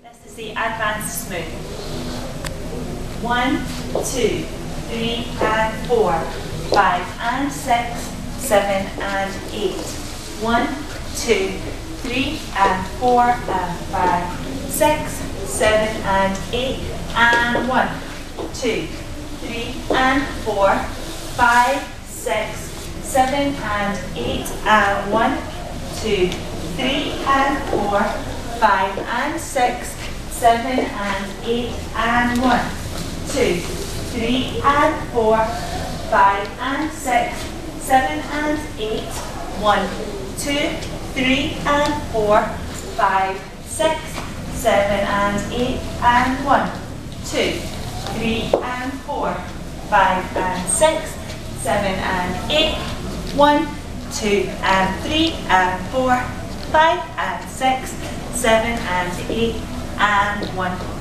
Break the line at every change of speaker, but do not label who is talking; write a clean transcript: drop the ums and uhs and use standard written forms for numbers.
This is the advanced smooth. 1, 2, 3 and 4, 5 and 6, 7 and 8. 1, 2, 3 and 4 and 5, 6, 7 and 8 and 1, 2, 3 and 4, 5, 6, 7 and 8 and 1, 2, 3 and 4, 5 and 6, 7 and 8 and 1, 2, 3 and 4, 5 and 6, 7 and 8, 1, 2, 3 and 4, 5, 6, 7 and 8 and 1, 2, 3 and 4, 5 and 6, 7 and 8, 1, 2 and 3 and 4, 5 and 6, 7 and 8 and 1.